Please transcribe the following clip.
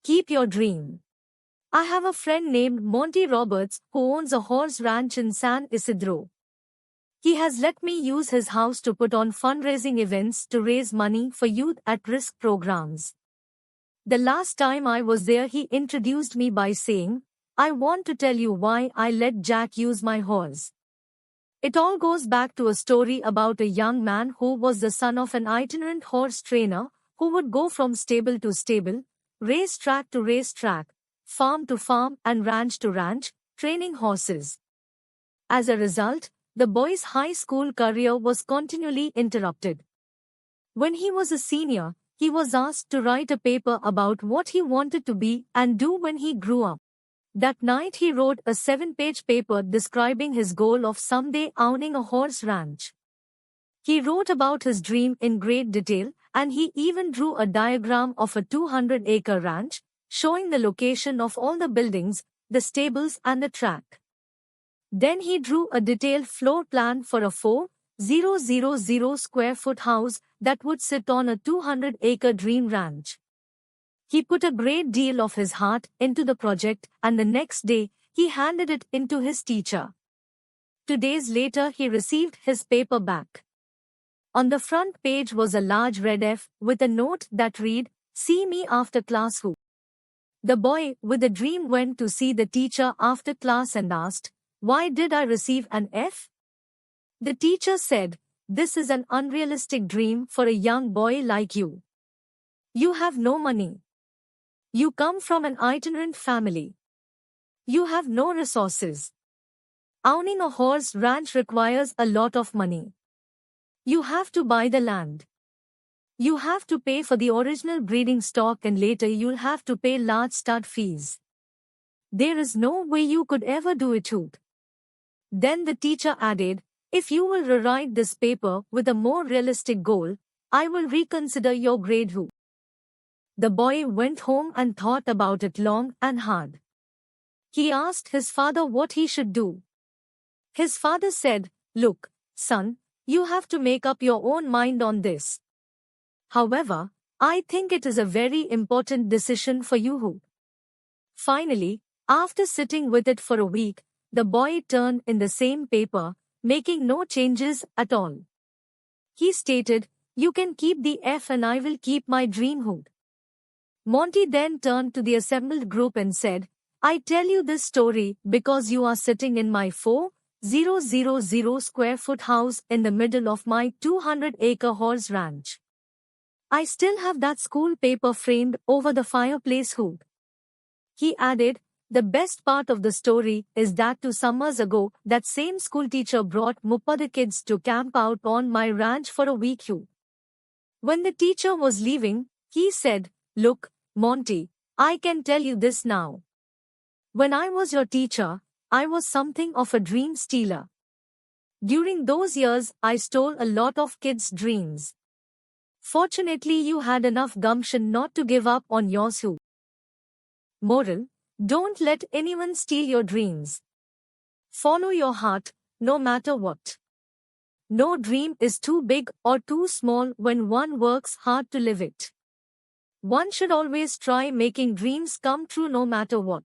Keep your dream. I have a friend named Monty Roberts who owns a horse ranch in San Isidro. He has let me use his house to put on fundraising events to raise money for youth at risk programs. The last time I was there, he introduced me by saying, "I want to tell you why I let Jack use my horse." It all goes back to a story about a young man who was the son of an itinerant horse trainer who would go from stable to stable, racetrack to racetrack, farm to farm and ranch to ranch, training horses. As a result, the boy's high school career was continually interrupted. When he was a senior, he was asked to write a paper about what he wanted to be and do when he grew up. That night he wrote a 7-page paper describing his goal of someday owning a horse ranch. He wrote about his dream in great detail, and he even drew a diagram of a 200-acre ranch, showing the location of all the buildings, the stables and the track. Then he drew a detailed floor plan for a 4,000 square foot house that would sit on a 200-acre dream ranch. He put a great deal of his heart into the project, and the next day, he handed it in to his teacher. 2 days later, he received his paper back. On the front page was a large red F with a note that read, "See me after class who." The boy with the dream went to see the teacher after class and asked, "Why did I receive an F?" The teacher said, "This is an unrealistic dream for a young boy like you. You have no money. You come from an itinerant family. You have no resources. Owning a horse ranch requires a lot of money. You have to buy the land. You have to pay for the original breeding stock, and later you'll have to pay large stud fees. There is no way you could ever do it." Then the teacher added, "If you will rewrite this paper with a more realistic goal, I will reconsider your grade." The boy went home and thought about it long and hard. He asked his father what he should do. His father said, "Look, son, you have to make up your own mind on this. However, I think it is a very important decision for you." Finally, after sitting with it for a week, the boy turned in the same paper, making no changes at all. He stated, "You can keep the F and I will keep my dream." Monty then turned to the assembled group and said, "I tell you this story because you are sitting in my 4,000 square foot house in the middle of my 200-acre horse ranch. I still have that school paper framed over the fireplace." He added, "The best part of the story is that 2 summers ago, that same school teacher brought 30 kids to camp out on my ranch for a week. When the teacher was leaving, he said, 'Look, Monty, I can tell you this now. When I was your teacher, I was something of a dream stealer. During those years, I stole a lot of kids' dreams. Fortunately, you had enough gumption not to give up on yours." Moral: don't let anyone steal your dreams. Follow your heart, no matter what. No dream is too big or too small when one works hard to live it. One should always try making dreams come true no matter what.